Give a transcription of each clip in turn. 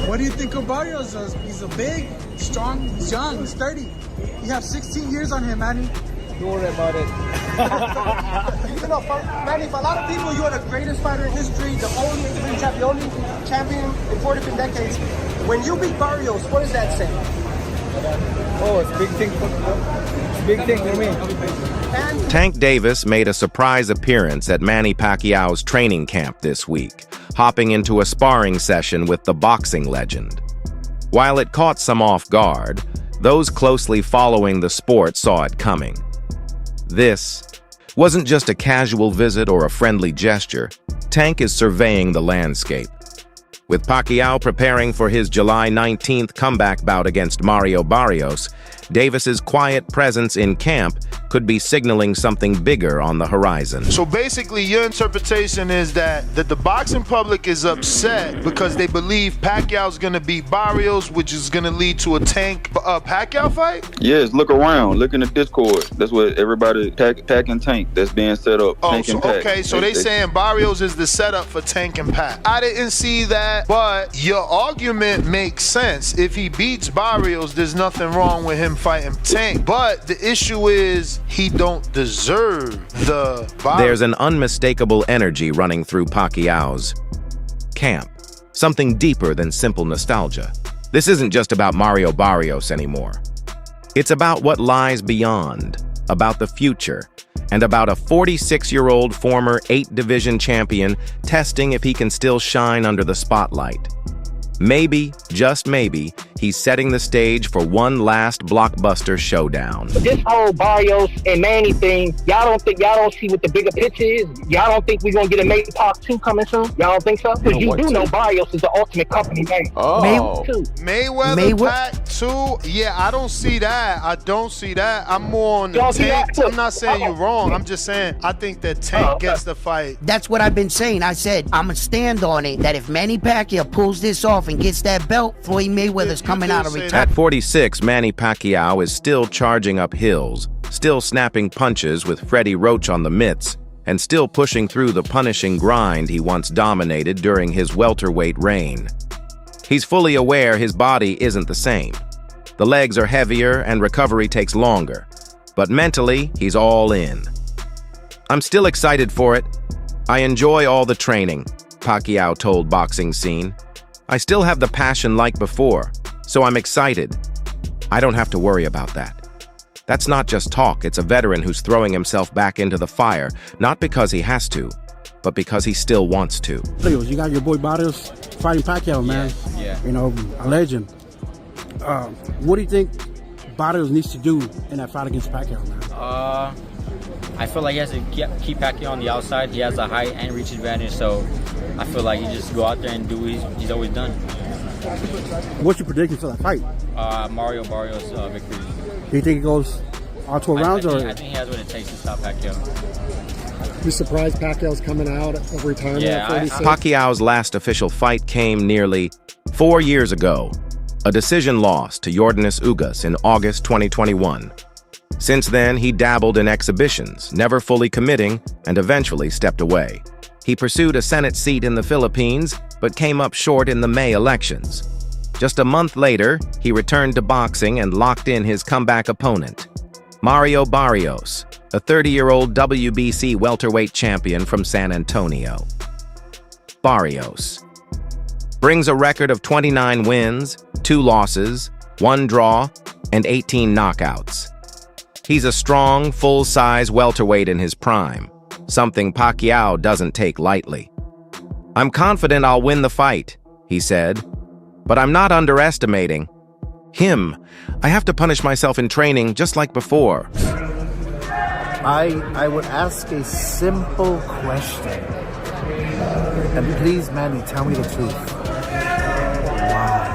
What do you think of Barrios? He's a big, strong, he's young, he's 30. You have 16 years on him, Manny. Don't worry about it. You know, Manny, for a lot of people, you are the greatest fighter in history, the only champion in 4 different decades. When you beat Barrios, what does that say? Oh, it's a big thing for me. Tank Davis made a surprise appearance at Manny Pacquiao's training camp this week, hopping into a sparring session with the boxing legend. While it caught some off guard, those closely following the sport saw it coming. This wasn't just a casual visit or a friendly gesture. Tank is surveying the landscape. With Pacquiao preparing for his July 19th comeback bout against Mario Barrios, Davis's quiet presence in camp could be signaling something bigger on the horizon. So basically, your interpretation is that the boxing public is upset because they believe Pacquiao's gonna beat Barrios, which is gonna lead to a Tank Pacquiao fight? Yes, look around, look in the Discord. That's what everybody, Pac and Tank, that's being set up. Oh, Tank so, and Pac. okay, so they saying Barrios is the setup for Tank and Pac. I didn't see that, but your argument makes sense. If he beats Barrios, there's nothing wrong with him fighting Tank. But the issue is he don't deserve the Barrios. There's an unmistakable energy running through Pacquiao's camp, something deeper than simple nostalgia. This isn't just about Mario Barrios anymore. It's about what lies beyond, about the future, and about a 46-year-old former 8-division champion testing if he can still shine under the spotlight. Maybe, just maybe, he's setting the stage for one last blockbuster showdown. This whole Barrios and Manny thing, y'all don't see what the bigger picture is? Y'all don't think we're gonna get a Manny Part 2 coming soon? Y'all don't think so? Because you do know Barrios is the ultimate company man. Oh. Mayweather Pac 2? Yeah, I don't see that. I'm more on the Tank. I'm not saying you're wrong. I'm just saying I think that Tank gets the fight. That's what I've been saying. I said I'm gonna stand on it that if Manny Pacquiao pulls this off and gets that belt, Floyd Mayweather's coming out of retirement. At 46, Manny Pacquiao is still charging up hills, still snapping punches with Freddie Roach on the mitts, and still pushing through the punishing grind he once dominated during his welterweight reign. He's fully aware his body isn't the same. The legs are heavier and recovery takes longer, but mentally, he's all in. I'm still excited for it. I enjoy all the training, Pacquiao told Boxing Scene. I still have the passion like before, so I'm excited. I don't have to worry about that. That's not just talk, it's a veteran who's throwing himself back into the fire, not because he has to, but because he still wants to. You got your boy Barrios fighting Pacquiao, man. Yeah. You know, a legend. What do you think Barrios needs to do in that fight against Pacquiao, man? I feel like he has to keep Pacquiao on the outside. He has a height and reach advantage, so I feel like he just go out there and do what he's always done. What's your prediction for that fight? Mario Barrios victory. Do you think it goes all 12 rounds? I think he has what it takes to stop Pacquiao. You surprised Pacquiao's coming out of retirement at 46? Pacquiao's last official fight came nearly 4 years ago, a decision loss to Yordenis Ugas in August 2021. Since then, he dabbled in exhibitions, never fully committing, and eventually stepped away. He pursued a Senate seat in the Philippines, but came up short in the May elections. Just a month later, he returned to boxing and locked in his comeback opponent, Mario Barrios, a 30-year-old WBC welterweight champion from San Antonio. Barrios brings a record of 29 wins, 2 losses, 1 draw, and 18 knockouts. He's a strong, full-size welterweight in his prime, something Pacquiao doesn't take lightly. "I'm confident I'll win the fight," he said, "but I'm not underestimating him. I have to punish myself in training just like before." I would ask a simple question. And please, Manny, tell me the truth. Why?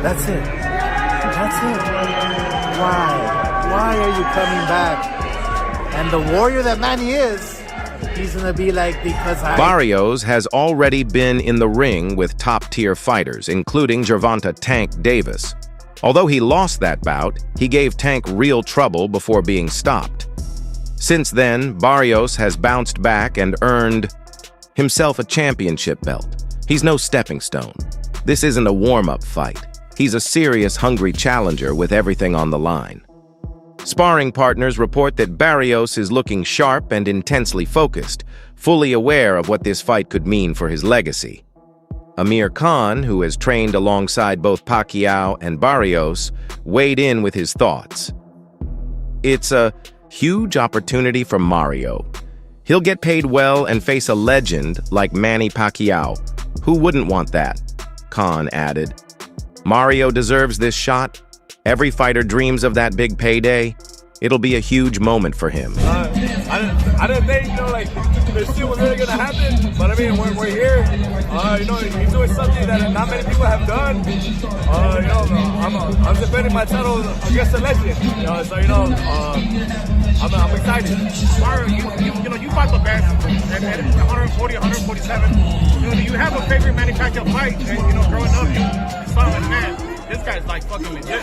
That's it. Why? Why are you coming back? And the warrior that Manny is, he's gonna be like, because Barrios has already been in the ring with top-tier fighters, including Gervonta "Tank" Davis. Although he lost that bout, he gave Tank real trouble before being stopped. Since then, Barrios has bounced back and earned himself a championship belt. He's no stepping stone. This isn't a warm-up fight. He's a serious, hungry challenger with everything on the line. Sparring partners report that Barrios is looking sharp and intensely focused, fully aware of what this fight could mean for his legacy. Amir Khan, who has trained alongside both Pacquiao and Barrios, weighed in with his thoughts. It's a huge opportunity for Mario. He'll get paid well and face a legend like Manny Pacquiao. Who wouldn't want that? Khan added. Mario deserves this shot. Every fighter dreams of that big payday. It'll be a huge moment for him. I didn't think, this shit was really gonna happen, but I mean, we're here. He's doing something that not many people have done. I'm defending my title against a legend. I'm excited. Mario, you fought the best at 140, 147. Do you have a favorite Manny Pacquiao fight? And, growing up, you saw like, man, this guy's like fucking legit.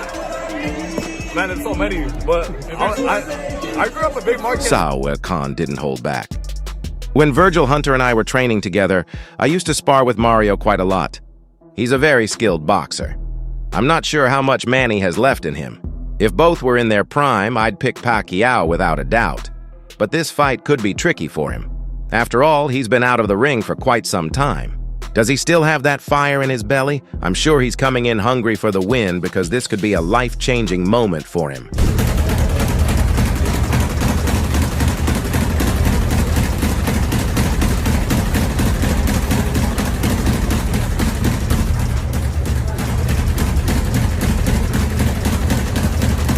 Man, there's so many, but I grew up a big market. Where Khan didn't hold back. When Virgil Hunter and I were training together, I used to spar with Mario quite a lot. He's a very skilled boxer. I'm not sure how much Manny has left in him. If both were in their prime, I'd pick Pacquiao without a doubt. But this fight could be tricky for him. After all, he's been out of the ring for quite some time. Does he still have that fire in his belly? I'm sure he's coming in hungry for the win because this could be a life-changing moment for him.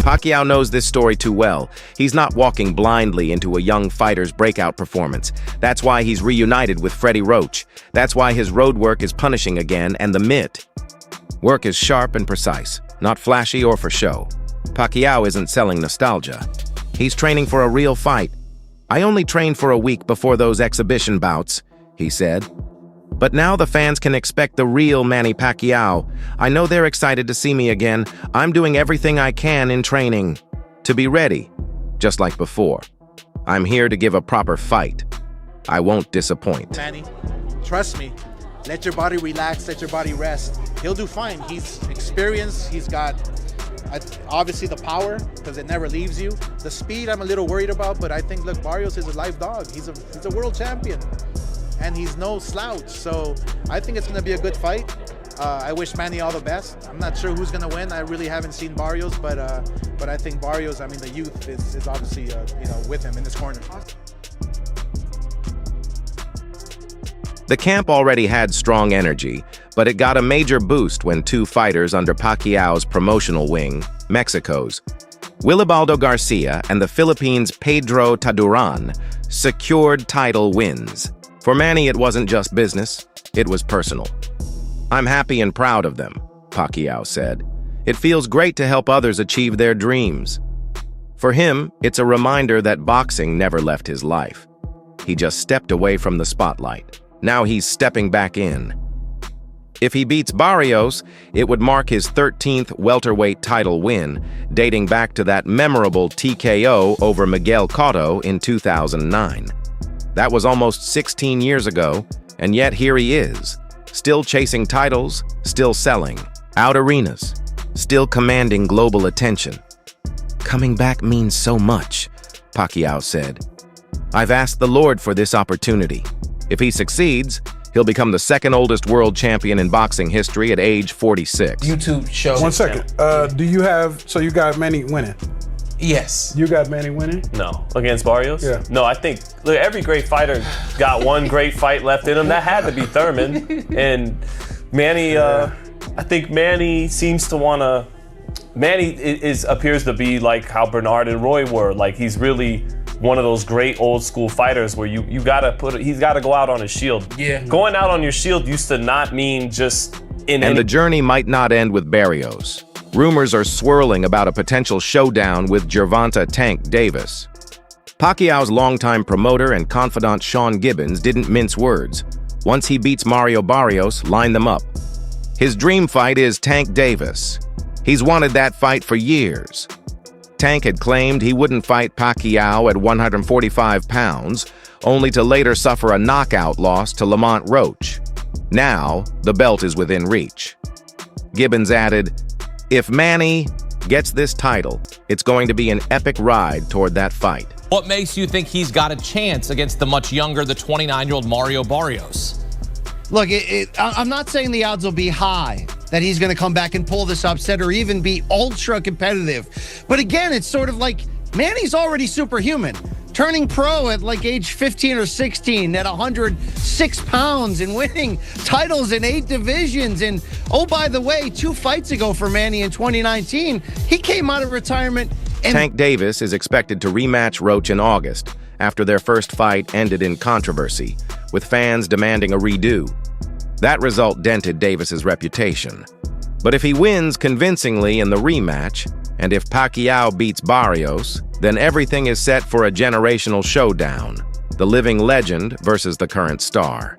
Pacquiao knows this story too well. He's not walking blindly into a young fighter's breakout performance. That's why he's reunited with Freddie Roach. That's why his road work is punishing again, and the mitt. Work is sharp and precise, not flashy or for show. Pacquiao isn't selling nostalgia. He's training for a real fight. I only trained for a week before those exhibition bouts, he said. But now the fans can expect the real Manny Pacquiao. I know they're excited to see me again. I'm doing everything I can in training to be ready, just like before. I'm here to give a proper fight. I won't disappoint. Manny, trust me. Let your body relax, let your body rest. He'll do fine. He's experienced. He's got obviously the power because it never leaves you. The speed I'm a little worried about, but I think, look, Barrios is a live dog. He's a world champion. And he's no slouch, so I think it's going to be a good fight. I wish Manny all the best. I'm not sure who's going to win. I really haven't seen Barrios, but I think Barrios, I mean, the youth is obviously with him in his corner. The camp already had strong energy, but it got a major boost when two fighters under Pacquiao's promotional wing, Mexico's, Wilibaldo Garcia and the Philippines' Pedro Taduran, secured title wins. For Manny, it wasn't just business, it was personal. I'm happy and proud of them, Pacquiao said. It feels great to help others achieve their dreams. For him, it's a reminder that boxing never left his life. He just stepped away from the spotlight. Now he's stepping back in. If he beats Barrios, it would mark his 13th welterweight title win, dating back to that memorable TKO over Miguel Cotto in 2009. That was almost 16 years ago, and yet here he is, still chasing titles, still selling out arenas, still commanding global attention. Coming back means so much, Pacquiao said. I've asked the Lord for this opportunity. If he succeeds, he'll become the second oldest world champion in boxing history at age 46. YouTube show. 1 second. Do you have, so you got Manny winning? Yes. You got Manny winning? No. Against Barrios? Yeah. No, I think, look, every great fighter got one great fight left in him. That had to be Thurman. And Manny, I think Manny seems to want to, Manny appears to be like how Bernard and Roy were. Like, he's really one of those great old school fighters where you gotta he's gotta go out on his shield. Yeah. Going out on your shield used to not mean just in And the journey might not end with Barrios. Rumors are swirling about a potential showdown with Gervonta "Tank" Davis. Pacquiao's longtime promoter and confidant Sean Gibbons didn't mince words. Once he beats Mario Barrios, line them up. His dream fight is Tank Davis. He's wanted that fight for years. Tank had claimed he wouldn't fight Pacquiao at 145 pounds, only to later suffer a knockout loss to Lamont Roach. Now, the belt is within reach. Gibbons added, "If Manny gets this title, it's going to be an epic ride toward that fight." What makes you think he's got a chance against the much younger, the 29-year-old Mario Barrios? Look, I'm not saying the odds will be high that he's going to come back and pull this upset or even be ultra competitive. But again, it's sort of like Manny's already superhuman. Turning pro at like age 15 or 16 at 106 pounds and winning titles in 8 divisions. And oh, by the way, 2 fights ago for Manny in 2019, he came out of retirement. Tank Davis is expected to rematch Roach in August after their first fight ended in controversy, with fans demanding a redo. That result dented Davis's reputation. But if he wins convincingly in the rematch, and if Pacquiao beats Barrios, then everything is set for a generational showdown, the living legend versus the current star.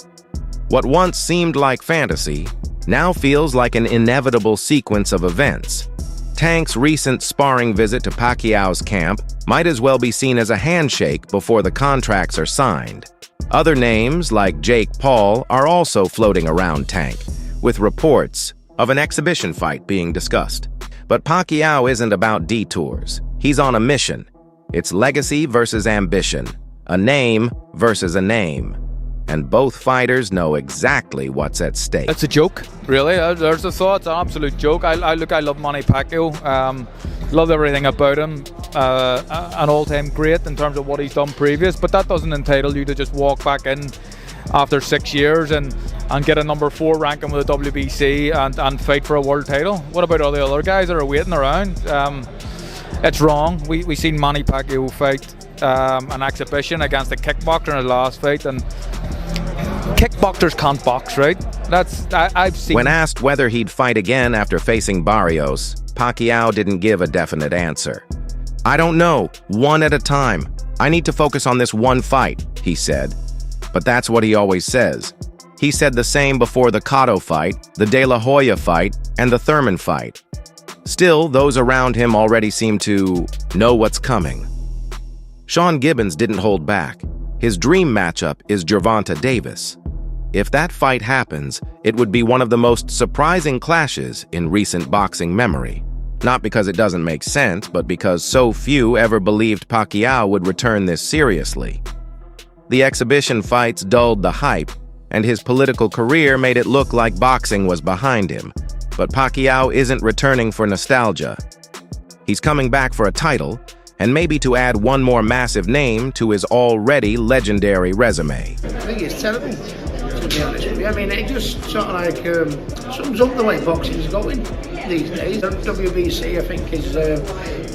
What once seemed like fantasy now feels like an inevitable sequence of events. Tank's recent sparring visit to Pacquiao's camp might as well be seen as a handshake before the contracts are signed. Other names, like Jake Paul, are also floating around Tank, with reports of an exhibition fight being discussed. But Pacquiao isn't about detours. He's on a mission. It's legacy versus ambition, a name versus a name. And both fighters know exactly what's at stake. It's a joke, really. There's the thought. It's an absolute joke. I love Manny Pacquiao. Love everything about him. An all-time great in terms of what he's done previous, but that doesn't entitle you to just walk back in after 6 years and get a number 4 ranking with the WBC and fight for a world title. What about all the other guys that are waiting around? It's wrong. We seen Manny Pacquiao fight an exhibition against a kickboxer in his last fight, and kickboxers can't box, right? I've seen. When asked whether he'd fight again after facing Barrios, Pacquiao didn't give a definite answer. "I don't know, one at a time. I need to focus on this one fight," he said. But that's what he always says. He said the same before the Cotto fight, the De La Hoya fight, and the Thurman fight. Still, those around him already seem to know what's coming. Sean Gibbons didn't hold back. His dream matchup is GervontaDavis. If that fight happens, it would be one of the most surprising clashes in recent boxing memory. Not because it doesn't make sense, but because so few ever believed Pacquiao would return this seriously. The exhibition fights dulled the hype, and his political career made it look like boxing was behind him. But Pacquiao isn't returning for nostalgia. He's coming back for a title, and maybe to add one more massive name to his already legendary resume. I think it's terrible, to be honest with you. I mean, it just sort of like sums up the way boxing's going these days. The WBC, I think, is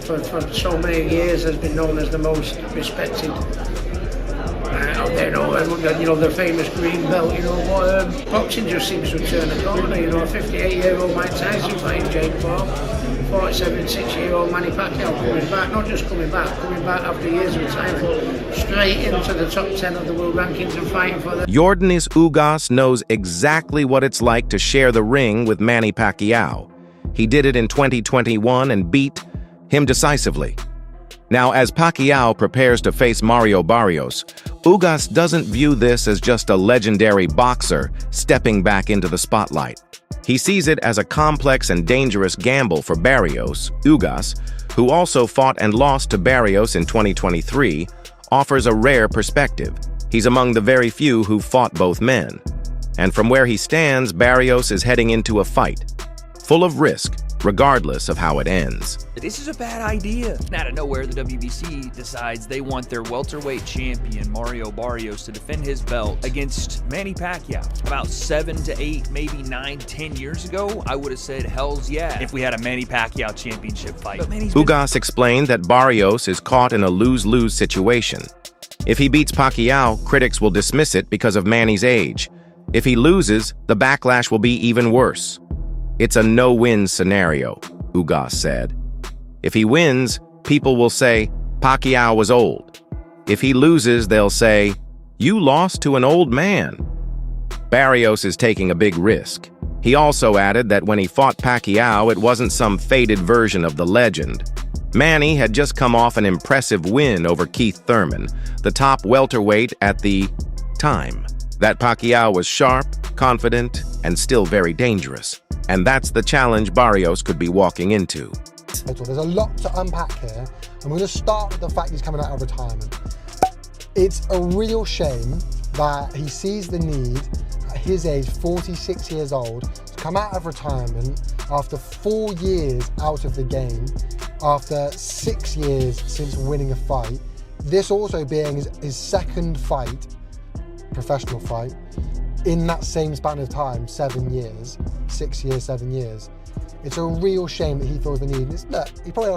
for so many years has been known as the most respected out there. You know, the famous green belt. You know, but boxing just seems to turn a corner. You know, a 58-year-old Mike Tyson fighting Jake Paul. 46-year-old Manny Pacquiao coming back, not just coming back after years of retirement, straight into the top 10 of the world rankings and fighting for the... Yordenis Ugas knows exactly what it's like to share the ring with Manny Pacquiao. He did it in 2021 and beat him decisively. Now, as Pacquiao prepares to face Mario Barrios, Ugas doesn't view this as just a legendary boxer stepping back into the spotlight. He sees it as a complex and dangerous gamble for Barrios. Ugas, who also fought and lost to Barrios in 2023, offers a rare perspective. He's among the very few who fought both men. And from where he stands, Barrios is heading into a fight, full of risk, regardless of how it ends. This is a bad idea. Out of nowhere, the WBC decides they want their welterweight champion, Mario Barrios, to defend his belt against Manny Pacquiao. About 7 to 8, maybe 9, 10 years ago, I would have said, hells yeah, if we had a Manny Pacquiao championship fight. Ugas explained that Barrios is caught in a lose-lose situation. If he beats Pacquiao, critics will dismiss it because of Manny's age. If he loses, the backlash will be even worse. It's a no-win scenario, Ugas said. If he wins, people will say Pacquiao was old. If he loses, they'll say, "You lost to an old man." Barrios is taking a big risk. He also added that when he fought Pacquiao, it wasn't some faded version of the legend. Manny had just come off an impressive win over Keith Thurman, the top welterweight at the time. That Pacquiao was sharp, confident, and still very dangerous. And that's the challenge Barrios could be walking into. There's a lot to unpack here. I'm going to start with the fact he's coming out of retirement. It's a real shame that he sees the need at his age, 46 years old, to come out of retirement after 4 years out of the game, after 6 years since winning a fight. This also being his second fight, professional fight, in that same span of time, 7 years, 6 years, 7 years. It's a real shame that he feels the need. Look, he probably